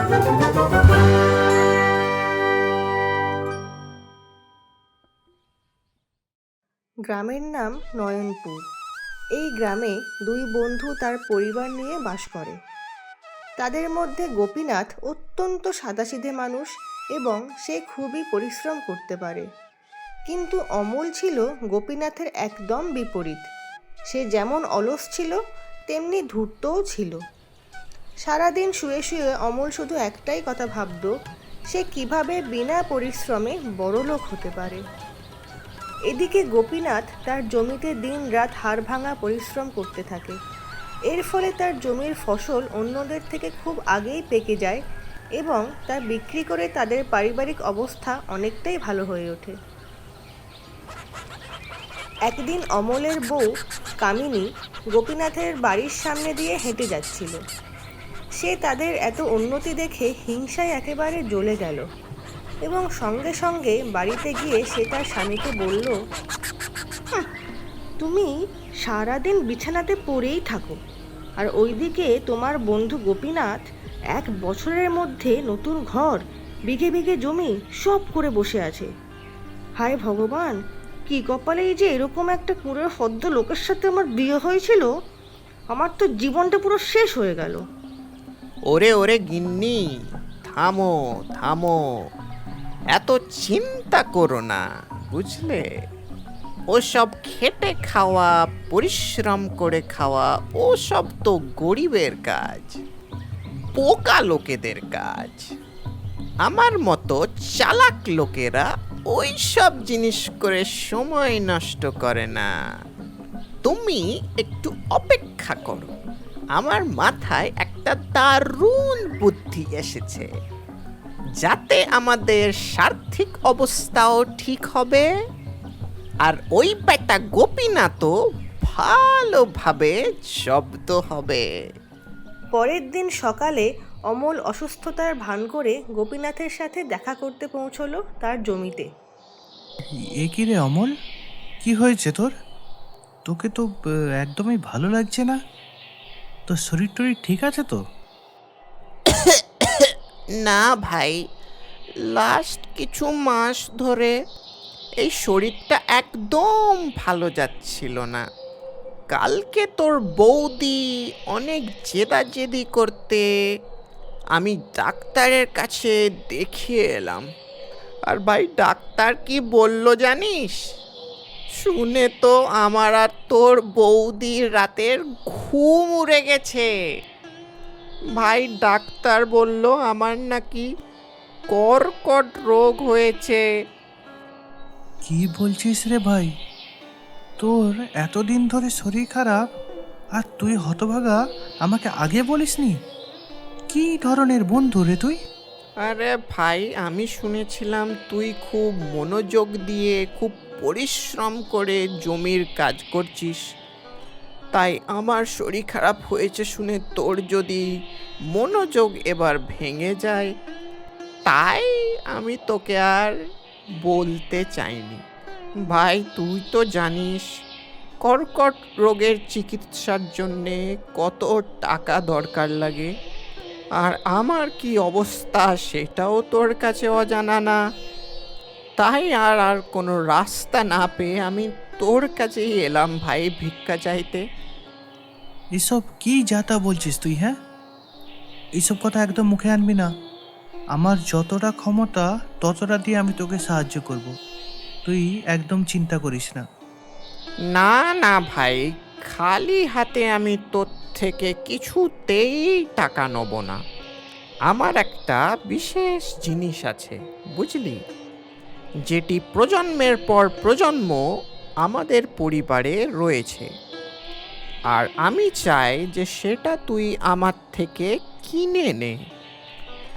গ্রামের নাম নয়নপুর। এই গ্রামে দুই বন্ধু তার পরিবার নিয়ে বাস করে। তাদের মধ্যে গোপীনাথ অত্যন্ত সাদাসিধে মানুষ এবং সে খুবই পরিশ্রম করতে পারে। কিন্তু অমল ছিল গোপীনাথের একদম বিপরীত। সে যেমন অলস ছিল তেমনি ধূর্তও ছিল। সারাদিন শুয়ে শুয়ে অমল শুধু একটাই কথা ভাবত, সে কিভাবে বিনা পরিশ্রমে বড়লোক হতে পারে। এদিকে গোপীনাথ তার জমিতে দিন রাত হাড় ভাঙা পরিশ্রম করতে থাকে। এর ফলে তার জমির ফসল অন্যদের থেকে খুব আগেই পেকে যায় এবং তা বিক্রি করে তাদের পারিবারিক অবস্থা অনেকটাই ভালো হয়ে ওঠে। একদিন অমলের বউ কামিনী গোপীনাথের বাড়ির সামনে দিয়ে হেঁটে যাচ্ছিল। সে তাদের এত উন্নতি দেখে হিংসায় একেবারে জ্বলে গেল এবং সঙ্গে সঙ্গে বাড়িতে গিয়ে সে তার স্বামীকে বলল, তুমি সারাদিন বিছানাতে পড়েই থাকো, আর ওইদিকে তোমার বন্ধু গোপীনাথ 1 বছরের মধ্যে নতুন ঘর, বিঘে বিঘে জমি সব করে বসে আছে। হায় ভগবান, কি কপালেই যে এরকম একটা কুঁড়ের ফদ্দ লোকের সাথে আমার বিয়ে হয়েছিল। আমার তো জীবনটা পুরো শেষ হয়ে গেল। ওরে ওরে গিন্নি, থামো থামো, এত চিন্তা করো না, বুঝলে? ওসব খেটে খাওয়া, পরিশ্রম করে খাওয়া, ওসব তো গরিবের কাজ, পোকা লোকেদের কাজ। আমার মতো চালাক লোকেরা ওই সব জিনিস করে সময় নষ্ট করে না। তুমি একটু অপেক্ষা করো, আমার মাথায় একটা দারুণ বুদ্ধি এসেছে, যাতে আমাদের আর্থিক অবস্থাও ঠিক হবে আর ওই বেটা গোপীনাথও ভালোভাবে জব্দ হবে। পরের দিন সকালে অমল অসুস্থতার ভান করে গোপীনাথের সাথে দেখা করতে পৌঁছলো তার জমিতে। এ কি রে অমল, কি হয়েছে তোর? তোকে তো একদমই ভালো লাগছে না। তোর শরীর টরীর ঠিক আছে তো? না ভাই, লাস্ট কিছু মাস ধরে এই শরীরটা একদম ভালো যাচ্ছিল না। কালকে তোর বৌদি অনেক জেদাজেদি করতে আমি ডাক্তারের কাছে দেখিয়ে এলাম। আর ভাই, ডাক্তার কি বলল জানিস? শুনে তো আমার আর তোর বৌদির রাতের ঘুম উড়ে গেছে। ভাই, ডাক্তার বলল আমার নাকি কর্কট রোগ হয়েছে। কি বলছিস রে ভাই? তোর এতদিন ধরে শরীর খারাপ আর তুই হতভাগা আমাকে আগে বলিসনি? কি ধরনের বন্ধু রে তুই? আরে ভাই, আমি শুনেছিলাম তুই খুব মনোযোগ দিয়ে, খুব পরিশ্রম করে জমির কাজ করছিস। তাই আমার শরীর খারাপ হয়েছে শুনে তোর যদি মনোযোগ এবার ভেঙে যায়, তাই আমি তোকে আর বলতে চাইনি। ভাই, তুই তো জানিস কর্কট রোগের চিকিৎসার জন্যে কত টাকা দরকার লাগে, আর আমার কি অবস্থা সেটাও তোর কাছে অজানা না। তাই আর কোনো রাস্তা না পেয়ে আমি তোর কাছেই এলাম ভাই, ভিক্ষা চাইতে। এসব কি যাতা বলছিস তুই? হ্যাঁ, এইসব কথা একদম মুখে আনবি না। আমার যতটা ক্ষমতা ততটা দিয়ে আমি তোকে সাহায্য করব। তুই একদম চিন্তা করিস না। না না ভাই, খালি হাতে আমি তোর থেকে কিছুতেই টাকা নেব না। আমার একটা বিশেষ জিনিস আছে, বুঝলি, যেটি প্রজন্মের পর প্রজন্ম আমাদের পরিবারে রয়েছে, আর আমি চাই যে সেটা তুই আমার থেকে কিনে নে।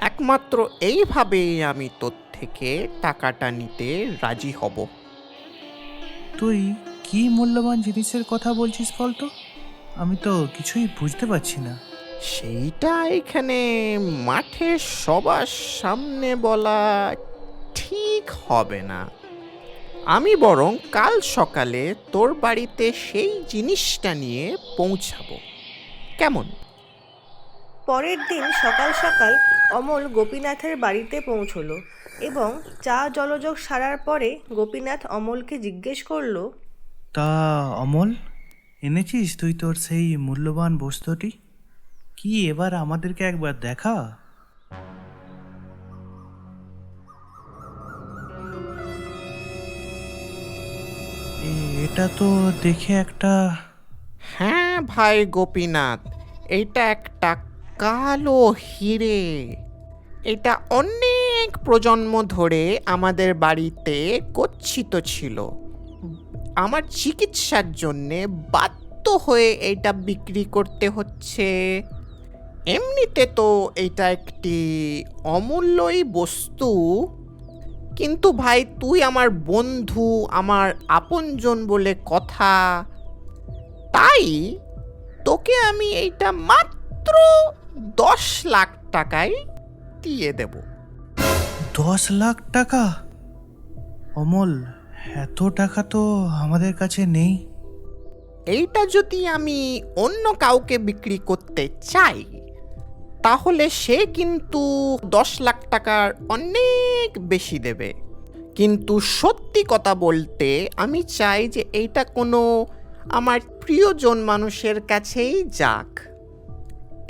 একমাত্র এইভাবেই আমি তোর থেকে টাকাটা নিতে রাজি হব। তুই কি মূল্যবান জিনিসের কথা বলছিস বলতো? আমি তো কিছুই বুঝতে পারছি না। সেইটা এখানে মাঠে সবার সামনে বলা ঠিক হবে না। আমি বরং কাল সকালে তোর বাড়িতে সেই জিনিসটা নিয়ে পৌঁছাবো, কেমন? পরের দিন সকাল সকাল অমল গোপীনাথের বাড়িতে পৌঁছলো এবং চা জলযোগ সারার পরে গোপীনাথ অমলকে জিজ্ঞেস করলো, তা অমল, এনেছিস তুই তোর সেই মূল্যবান বস্তুটি? কি এবার আমাদেরকে একবার দেখা। এটা তো দেখে একটা... হ্যাঁ ভাই গোপীনাথ, এইটা একটা কালো হিরে। এটা অনেক প্রজন্ম ধরে আমাদের বাড়িতে গচ্ছিত ছিল। আমার চিকিৎসার জন্যে বাধ্য হয়ে এটা বিক্রি করতে হচ্ছে। এমনিতে তো এটা একটি অমূল্যই বস্তু, কিন্তু ভাই তুই আমার বন্ধু, আমার আপনজন বলে কথা, তাই তোকে আমি এইটা মাত্র 10 লাখ টাকায় দিয়ে দেব। 10 লাখ টাকা? অমল, এত টাকা তো আমাদের কাছে নেই। এইটা যদি আমি অন্য কাউকে বিক্রি করতে চাই, তাহলে সে কিন্তু 10 লাখ টাকার অনেক বেশি দেবে। কিন্তু সত্যি কথা বলতে আমি চাই যে এইটা কোনো আমার প্রিয়জন মানুষের কাছেই যাক।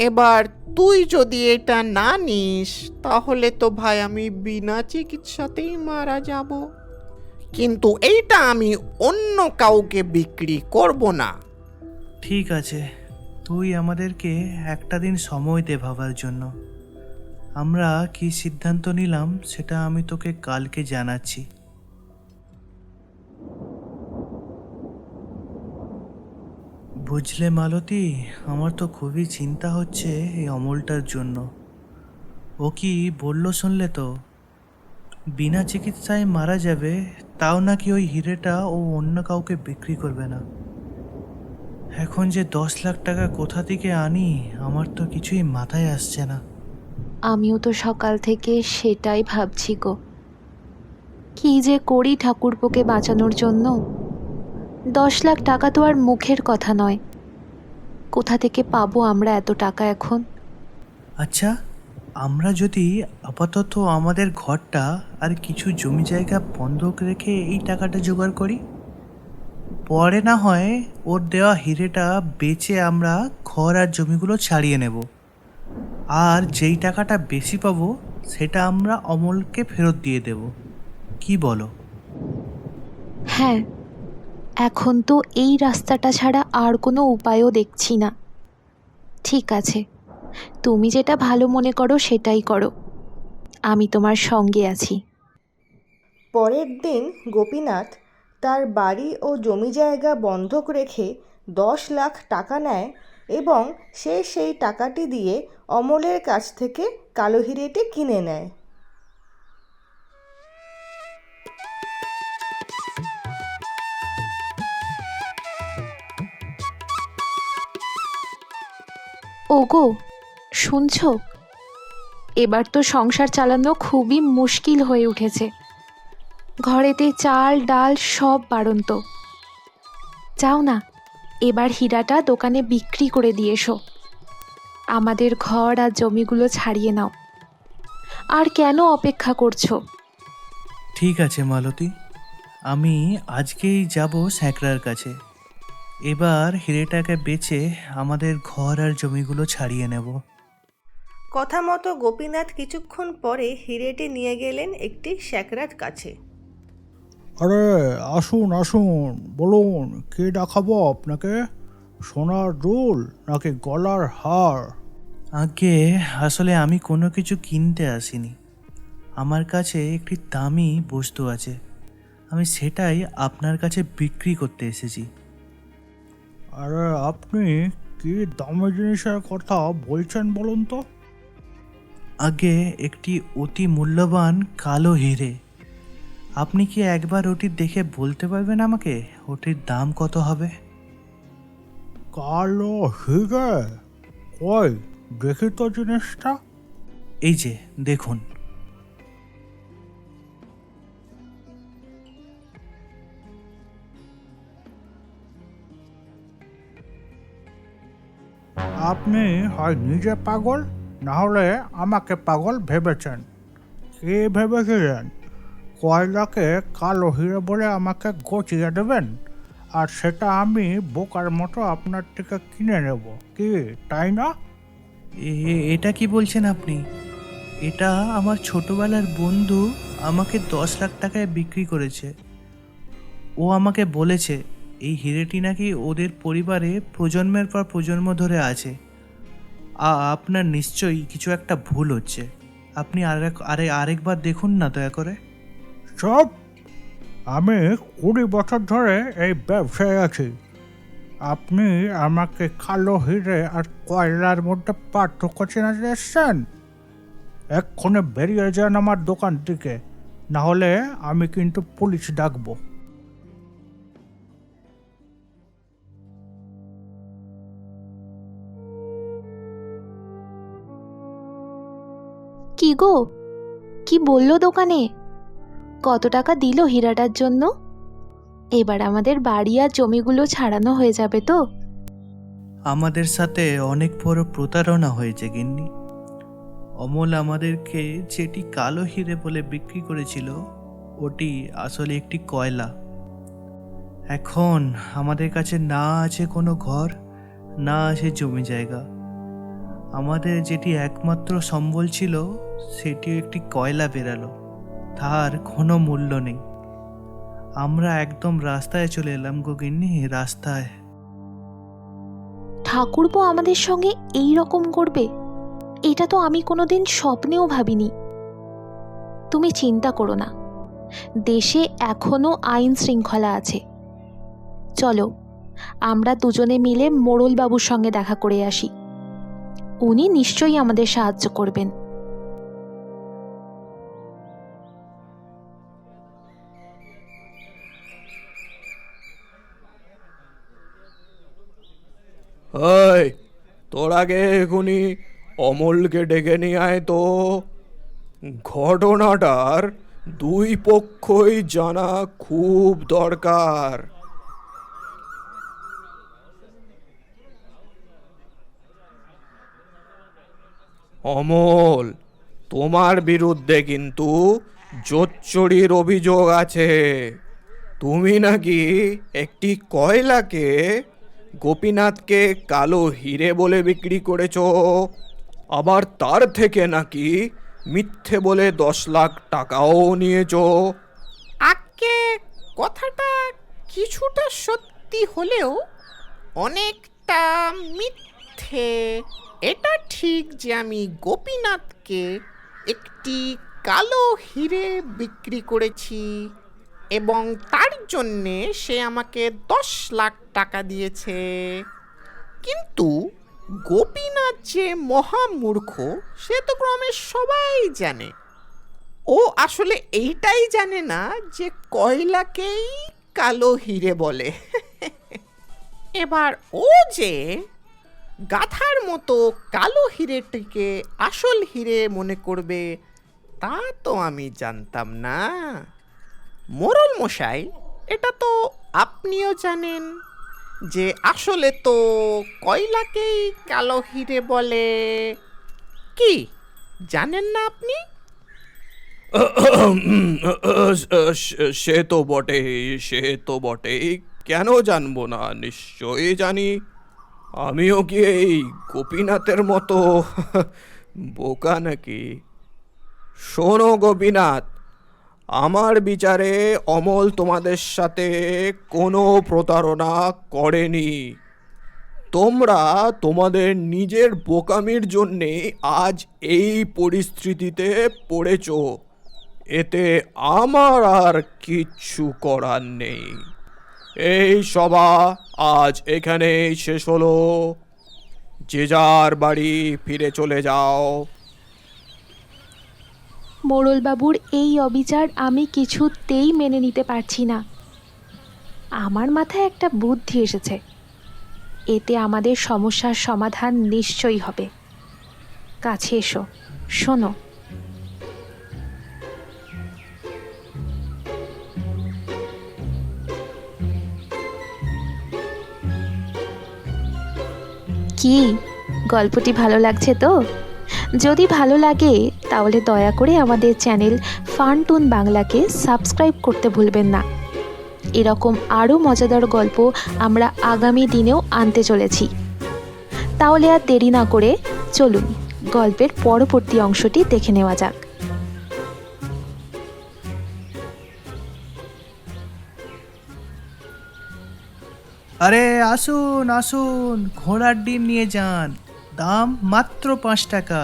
এবার তুই যদি এটা না নিস, তাহলে তো ভাই আমি বিনা চিকিৎসাতেই মারা যাব। কিন্তু এইটা আমি অন্য কাউকে বিক্রি করব না। ঠিক আছে, তুই আমাদেরকে একটা দিন সময় দে ভাবার জন্য। আমরা কি সিদ্ধান্ত নিলাম সেটা আমি তোকে কালকে জানাচ্ছি। বুঝলে মালতী, আমার তো খুবই চিন্তা হচ্ছে এই অমলটার জন্য। ও কি বললো শুনলে তো? বিনা চিকিৎসায় মারা যাবে, তাও নাকি ওই হিরেটা ও অন্য কাউকে বিক্রি করবে না। এখন যে 10 লাখ টাকা কোথা থেকে আনি, আমার তো কিছুই মাথায় আসছে না। আমিও তো সকাল থেকে সেটাই ভাবছি গো, কি যে করি ঠাকুরপোকে বাঁচানোর জন্য। 10 লাখ টাকা তো আর মুখের কথা নয়, কোথা থেকে পাবো আমরা এত টাকা এখন? আচ্ছা, আমরা যদি আপাতত আমাদের ঘরটা আর কিছু জমি জায়গা বন্ধক রেখে এই টাকাটা জোগাড় করি, পরে না হয় ওর দেওয়া হিরেটা বেচে আমরা ঘর আর জমিগুলো ছাড়িয়ে নেব, আর যেই টাকাটা বেশি পাবো সেটা আমরা অমলকে ফেরত দিয়ে দেব। কি বলো? হ্যাঁ, এখন তো এই রাস্তাটা ছাড়া আর কোনো উপায়ও দেখছি না। ঠিক আছে, তুমি যেটা ভালো মনে করো সেটাই করো, আমি তোমার সঙ্গে আছি। পরের দিন গোপীনাথ তার বাড়ি ও জমি জায়গা বন্ধক রেখে 10 লাখ টাকা নেয় এবং সে সেই টাকাটি দিয়ে অমলের কাছ থেকে কালো হিরেটি কিনে নেয়। ওগো, শুনছো? এবার তো সংসার চালানো খুবই মুশকিল হয়ে উঠেছে। ঘরেতে চাল ডাল সব বাড়ন্ত। যাও না, এবার হীরাটা দোকানে বিক্রি করে দিয়ে এসো। আমাদের ঘর আর জমিগুলো ছাড়িয়ে নাও। আর কেন অপেক্ষা করছো? ঠিক আছে মালতী, আমি আজকেই যাব স্যাকরার কাছে। এবার হিরেটাকে বেচে আমাদের ঘর আর জমিগুলো ছাড়িয়ে নেব। কথা মতো গোপীনাথ কিছুক্ষণ পরে হিরেটি নিয়ে গেলেন একটি শ্যাকরার কাছে। আরে আসুন আসুন, বলুন কে দেখাবো আপনাকে? সোনার দুল নাকি গলার হার? আগে আসলে আমি কোনো কিছু কিনতে আসিনি, আমার কাছে একটি দামি বস্তু আছে, আমি সেটাই আপনার কাছে বিক্রি করতে এসেছি। আরে আপনি কি দামি জিনিসের কথা বলছেন বলুন তো? আগে একটি অতি মূল্যবান কালো হিরে। আপনি কি একবার ওটি দেখে বলতে পারবেন আমাকে ওটির দাম কত হবে? কালো হিরে? কই দেখি তো জিনিসটা। এই যে দেখুন। আপনি হয় নিজে পাগল, না হলে আমাকে পাগল ভেবেছেন। কি ভেবেছিলেন কয়লাকে কালো হিরে বলে আমাকে গচিয়ে দেবেন, আর সেটা আমি বোকার মতো আপনার থেকে কিনে নেব, কি তাই না? এটা কি বলছেন আপনি? এটা আমার ছোটবেলার বন্ধু আমাকে 10 লাখ টাকায় বিক্রি করেছে। ও আমাকে বলেছে এই হিরেটি নাকি ওদের পরিবারে প্রজন্মের পর প্রজন্ম ধরে আছে। আপনার নিশ্চয়ই কিছু একটা ভুল হচ্ছে। আপনি আরেকবার দেখুন না দয়া করে। সব আমি 20 বছর ধরে এই ব্যবসায় আছি। আপনি আমাকে কালো হিরে আর কয়লার মধ্যে পার্থক্য চেনাতে এসছেন? এক্ষণে বেরিয়ে যান আমার দোকান থেকে, না হলে আমি কিন্তু পুলিশ ডাকবো। কি গো, কি বললো দোকানে? কত টাকা দিল হীরাটার জন্য? এবার আমাদের বাড়ি আর জমিগুলো ছাড়ানো হয়ে যাবে তো? আমাদের সাথে অনেক বড় প্রতারণা হয়েছে গিন্নি। অমল আমাদেরকে যেটি কালো হিরে বলে বিক্রি করেছিল ওটি আসলে একটি কয়লা। এখন আমাদের কাছে না আছে কোনো ঘর, না আছে জমি জায়গা। আমাদের যেটি একমাত্র সম্বল ছিল সেটিও একটি কয়লা বেরালো, তার কোনো মূল্য নেই। আমরা একদম রাস্তায় চলে এলাম গো গিন্নি, রাস্তায়। ঠাকুরপো আমাদের সঙ্গে এই রকম করবে, এটা তো আমি কোনোদিন স্বপ্নেও ভাবিনি। তুমি চিন্তা করো না, দেশে এখনো আইন শৃঙ্খলা আছে। চলো আমরা দুজনে মিলে মোড়লবাবুর সঙ্গে দেখা করে আসি, উনি নিশ্চয়ই আমাদের সাহায্য করবেন। এই, তোর আগে এখনই অমলকে ডেকে নিয়ে আয় তো। ঘটনাটার দুই পক্ষই জানা খুব দরকার। অমল, তোমার বিরুদ্ধে কিন্তু জোচ্চুরির অভিযোগ আছে। তুমি নাকি একটি কয়লাকে গোপীনাথকে কালো হিরে বলে বিক্রি করেছো, আবার তার থেকে নাকি মিথ্যে বলে 10 লাখ টাকাও নিয়েছো। আগে কথাটা কিছুটা সত্যি হলেও অনেকটা মিথ্যে। এটা ঠিক যে আমি গোপীনাথকে একটি কালো হিরে বিক্রি করেছি এবং তার জন্যে সে আমাকে 10 লাখ টাকা দিয়েছে। কিন্তু গোপীনাথ যে মহামূর্খ সে তো গ্রামের সবাই জানে। ও আসলে এইটাই জানে না যে কয়লাকেই কালো হিরে বলে। এবার ও যে গাধার মতো কালো হিরেটিকে আসল হিরে মনে করবে তা তো আমি জানতাম না। মোড়ল মশাই, এটা তো আপনিও জানেন যে আসলে তো কয়লাকেই কালো হিরে বলে। কি জানেন না আপনি? সে তো বটেই, সে তো বটেই। কেন জানবো না, নিশ্চয়ই জানি। আমিও কি এই গোপীনাথের মতো বোকা নাকি? শোনো গোপীনাথ, আমার বিচারে অমল তোমাদের সাথে কোনো প্রতারণা করেনি। তোমরা তোমাদের নিজের বোকামির জন্যে আজ এই পরিস্থিতিতে পড়েছো। এতে আমার আর কিচ্ছু করার নেই। এই সভা আজ এখানেই শেষ হলো। যে যার বাড়ি ফিরে চলে যাও। মোড়লবাবুর এই অবিচার আমি কিছুতেই মেনে নিতে পারছি না। আমার মাথায় একটা বুদ্ধি এসেছে, এতে আমাদের সমস্যার সমাধান নিশ্চয়ই হবে। কাছে এসো, শোনো। কি গল্পটি ভালো লাগছে তো? যদি ভালো লাগে তাহলে দয়া করে আমাদের চ্যানেল ফানটুন বাংলাকে সাবস্ক্রাইব করতে ভুলবেন না। এরকম আরও মজাদার গল্প আমরা আগামী দিনেও আনতে চলেছি। তাহলে আর দেরি না করে চলুন গল্পের পরবর্তী অংশটি দেখে নেওয়া যাক। আরে আসুন আসুন, ঘোড়ার ডিম নিয়ে যান, দাম মাত্র 5 টাকা।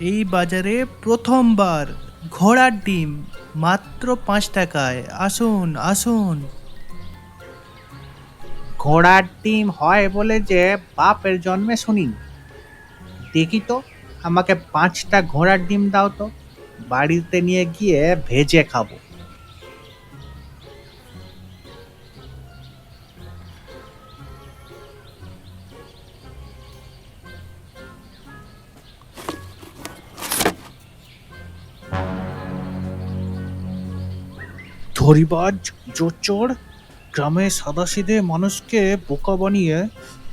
এই বাজারে প্রথমবার ঘোড়ার ডিম মাত্র 5 টাকায়। আসুন আসুন। ঘোড়ার ডিম হয় বলে যে বাপের জন্মে শুনিনি। দেখি তো, আমাকে 5টা ঘোড়ার ডিম দাও তো, বাড়িতে নিয়ে গিয়ে ভেজে খাবো। ধরিবাজ জোচ্চোর, গ্রামে সাদাসিধে মানুষকে বোকা বানিয়ে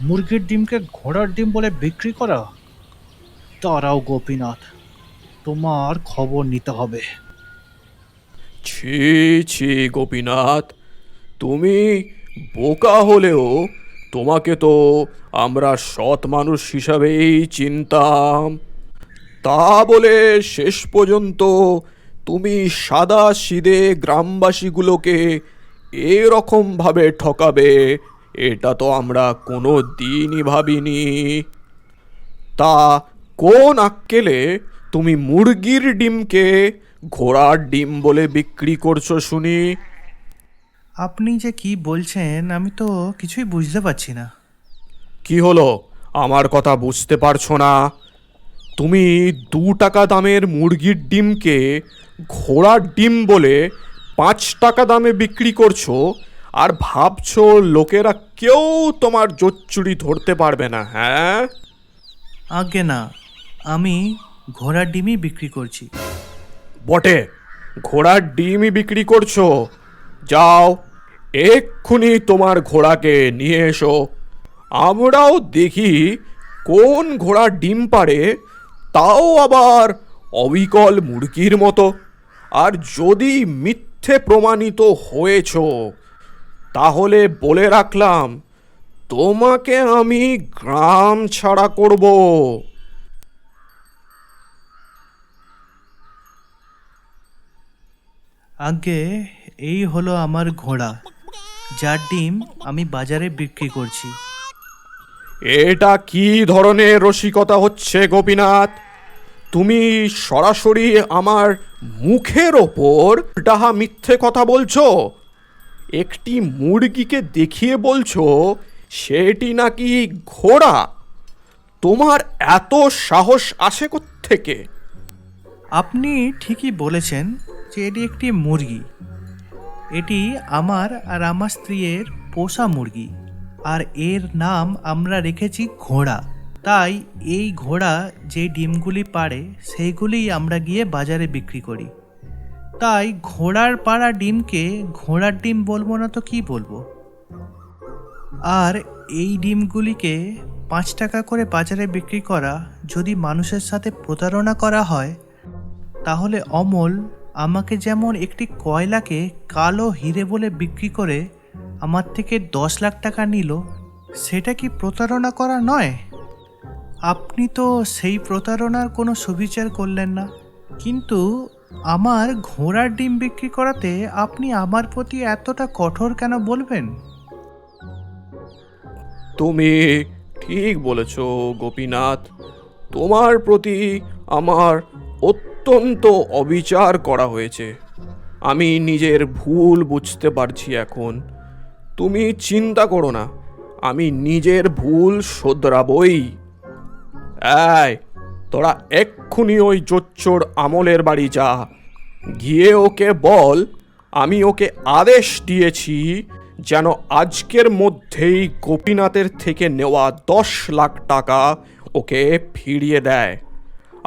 মুরগির ডিমকে ঘোড়ার ডিম বলে বিক্রি করা। তারাও গোপীনাথ, তোমার খবর নিতে হবে। ছি ছি গোপীনাথ, তুমি বোকা হলেও তোমাকে তো আমরা সৎ মানুষ হিসাবেই চিনতাম। তা বলে শেষ পর্যন্ত তুমি সাদা সিধে গ্রামবাসীগুলোকে এরকমভাবে ঠকাবে, এটা তো আমরা কোনো দিনই ভাবিনি। তা কোন আক্কেলে তুমি মুরগির ডিমকে ঘোড়ার ডিম বলে বিক্রি করছো শুনি? আপনি যে কি বলছেন আমি তো কিছুই বুঝতে পারছি না। কি হলো, আমার কথা বুঝতে পারছো না? তুমি 2 টাকা দামের মুরগির ডিমকে ঘোড়ার ডিম বলে 5 টাকা দামে বিক্রি করছো, আর ভাবছো লোকেরা কেউ তোমার জোচ্চুরি ধরতে পারবে না, হ্যাঁ? আগে না, আমি ঘোড়ার ডিমই বিক্রি করছি। বটে, ঘোড়ার ডিমই বিক্রি করছো? যাও, এক্ষুনি তোমার ঘোড়াকে নিয়ে এসো। আমরাও দেখি কোন ঘোড়ার ডিম পারে, তাও আবার অবিকল মুরগির মতো। আর যদি মিথ্যে প্রমাণিত হয়েছ, তাহলে বলে রাখলাম, তোমাকে আমি গ্রাম ছাড়া করব। আগে এই হলো আমার ঘোড়া, যার ডিম আমি বাজারে বিক্রি করছি। এটা কি ধরনের রসিকতা হচ্ছে গোপীনাথ? তুমি সরাসরি আমার মুখের ওপর ডাহা মিথ্যে কথা বলছো। একটি মুরগিকে দেখিয়ে বলছো সেটি নাকি ঘোড়া। তোমার এত সাহস আসে কোত্থেকে? আপনি ঠিকই বলেছেন যে এটি একটি মুরগি। এটি আমার আর আমার স্ত্রীর পোষা মুরগি, আর এর নাম আমরা রেখেছি ঘোড়া। তাই এই ঘোড়া যে ডিমগুলি পাড়ে সেইগুলিই আমরা গিয়ে বাজারে বিক্রি করি। তাই ঘোড়ার পাড়া ডিমকে ঘোড়ার ডিম বলবো না তো কি বলবো? আর এই ডিমগুলিকে 5 টাকা করে বাজারে বিক্রি করা যদি মানুষের সাথে প্রতারণা করা হয়, তাহলে অমল আমাকে যেমন একটি কয়লাকে কালো হিরে বলে বিক্রি করে আমার থেকে 10 লাখ টাকা নিল, সেটা কি প্রতারণা করা নয়? আপনি তো সেই প্রতারণার কোনো সুবিচার করলেন না, কিন্তু আমার ঘোড়ার ডিম বিক্রি করাতে আপনি আমার প্রতি এতটা কঠোর কেন বলবেন? তুমি ঠিক বলেছ গোপীনাথ, তোমার প্রতি আমার অত্যন্ত অবিচার করা হয়েছে। আমি নিজের ভুল বুঝতে পারছি এখন। তুমি চিন্তা করো না, আমি নিজের ভুল শোধরাবই। এই, তোরা এক্ষুনি ওই জোচ্চোর আমলের বাড়ি যা, গিয়ে ওকে বল আমি ওকে আদেশ দিয়েছি যেন আজকের মধ্যেই গোপীনাথের থেকে নেওয়া 10 লাখ টাকা ওকে ফিরিয়ে দেয়।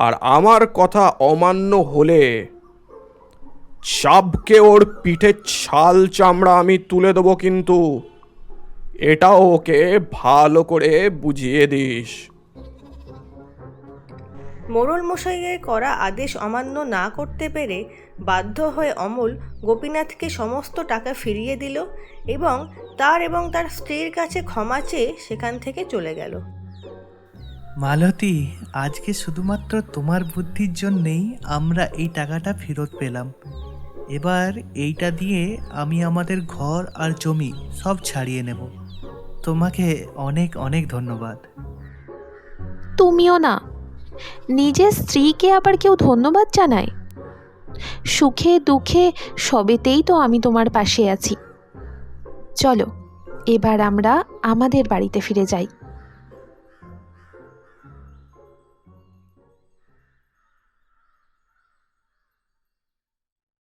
আর আমার কথা অমান্য হলে চাবকে ওর পিঠে ছাল চামড়া আমি তুলে দেবো, কিন্তু এটাও ওকে ভালো করে বুঝিয়ে দিস। মোড়ল মশাইয়ের করা আদেশ অমান্য না করতে পেরে বাধ্য হয়ে অমল গোপীনাথকে সমস্ত টাকা ফিরিয়ে দিল এবং তার স্ত্রীর কাছে ক্ষমা চেয়ে সেখান থেকে চলে গেল। মালতী, আজকে শুধুমাত্র তোমার বুদ্ধির জন্যেই আমরা এই টাকাটা ফেরত পেলাম। এবার এইটা দিয়ে আমি আমাদের ঘর আর জমি সব ছাড়িয়ে নেব। তোমাকে অনেক অনেক ধন্যবাদ। তুমিও না, নিজের স্ত্রীকে আবার কেউ ধন্যবাদ জানায়? সুখে দুঃখে সবেতেই তো আমি তোমার পাশে আছি। চলো এবার আমরা আমাদের বাড়িতে ফিরে যাই।